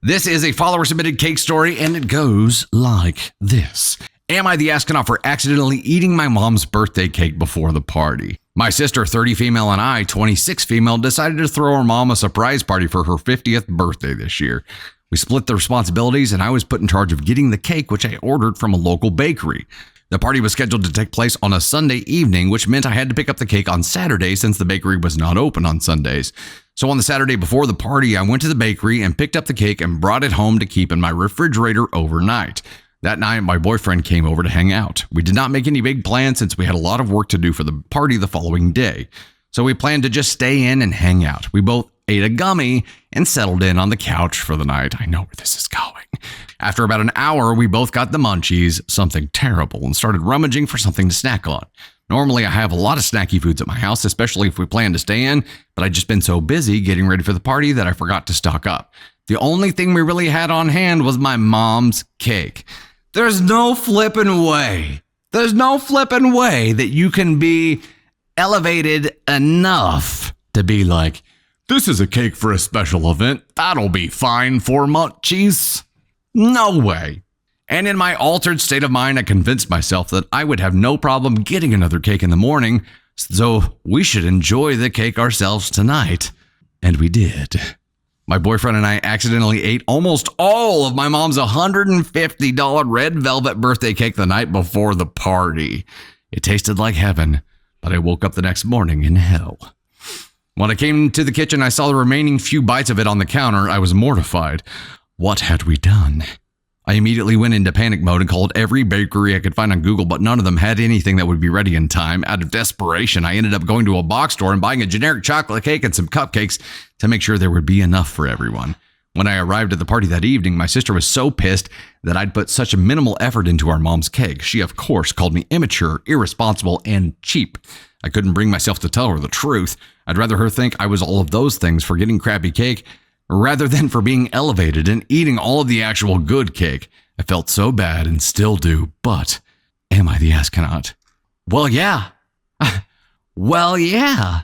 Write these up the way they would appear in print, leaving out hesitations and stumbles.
This is a follower-submitted cake story, and it goes like this. Am I the astronaut for accidentally eating my mom's birthday cake before the party? My sister, 30 female, and I, 26 female, decided to throw her mom a surprise party for her 50th birthday this year. We split the responsibilities, and I was put in charge of getting the cake, which I ordered from a local bakery. The party was scheduled to take place on a Sunday evening, which meant I had to pick up the cake on Saturday since the bakery was not open on Sundays. So on the Saturday before the party, I went to the bakery and picked up the cake and brought it home to keep in my refrigerator overnight. That night, my boyfriend came over to hang out. We did not make any big plans since we had a lot of work to do for the party the following day. So we planned to just stay in and hang out. We both ate a gummy and settled in on the couch for the night. I know where this is going. After about an hour, we both got the munchies, something terrible, and started rummaging for something to snack on. Normally, I have a lot of snacky foods at my house, especially if we plan to stay in, but I'd just been so busy getting ready for the party that I forgot to stock up. The only thing we really had on hand was my mom's cake. There's no flipping way that you can be elevated enough to be like, this is a cake for a special event. That'll be fine for munchies. No way. And in my altered state of mind, I convinced myself that I would have no problem getting another cake in the morning, so we should enjoy the cake ourselves tonight. And we did. My boyfriend and I accidentally ate almost all of my mom's $150 red velvet birthday cake the night before the party. It tasted like heaven, but I woke up the next morning in hell. When I came to the kitchen, I saw the remaining few bites of it on the counter. I was mortified. What had we done? I immediately went into panic mode and called every bakery I could find on Google, but none of them had anything that would be ready in time. Out of desperation, I ended up going to a box store and buying a generic chocolate cake and some cupcakes to make sure there would be enough for everyone. When I arrived at the party that evening, my sister was so pissed that I'd put such a minimal effort into our mom's cake. She, of course, called me immature, irresponsible, and cheap. I couldn't bring myself to tell her the truth. I'd rather her think I was all of those things for getting crappy cake rather than for being elevated and eating all of the actual good cake. I felt so bad and still do, but am I the astronaut? Well, yeah. Well, yeah.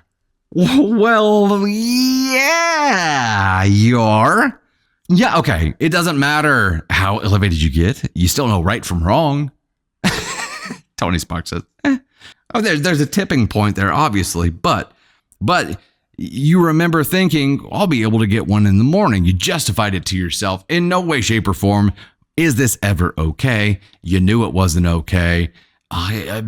Well, yeah, you're. Yeah, okay. It doesn't matter how elevated you get. You still know right from wrong. Tony Sparks says, Oh, there's a tipping point there, obviously, but you remember thinking, I'll be able to get one in the morning. You justified it to yourself. In no way, shape, or form is this ever okay. You knew it wasn't okay.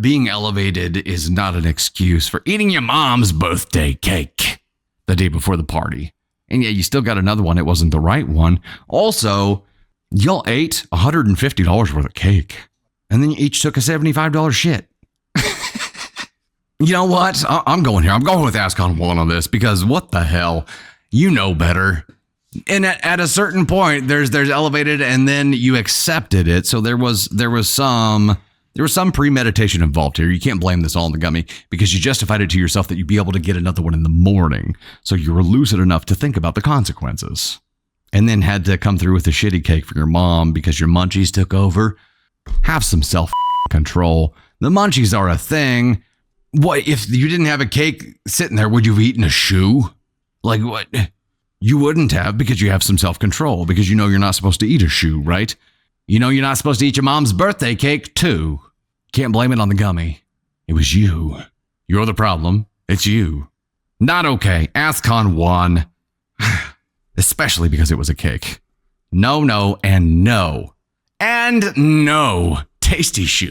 Being elevated is not an excuse for eating your mom's birthday cake the day before the party. And yeah, you still got another one. It wasn't the right one. Also, y'all ate $150 worth of cake. And then you each took a $75 shit. You know what? I'm going here. I'm going with AskCon 1 on this because what the hell? You know better. And at a certain point, there's elevated and then you accepted it. So there was some premeditation involved here. You can't blame this all on the gummy because you justified it to yourself that you'd be able to get another one in the morning. So you were lucid enough to think about the consequences. And then had to come through with a shitty cake for your mom because your munchies took over. Have some self-control. The munchies are a thing. What if you didn't have a cake sitting there? Would you have eaten a shoe? Like what? You wouldn't have because you have some self-control because you know you're not supposed to eat a shoe, right? You know you're not supposed to eat your mom's birthday cake too. Can't blame it on the gummy. It was you. You're the problem. It's you. Not okay. AskCon 1. Especially because it was a cake. No, and no. And no. Tasty shoe.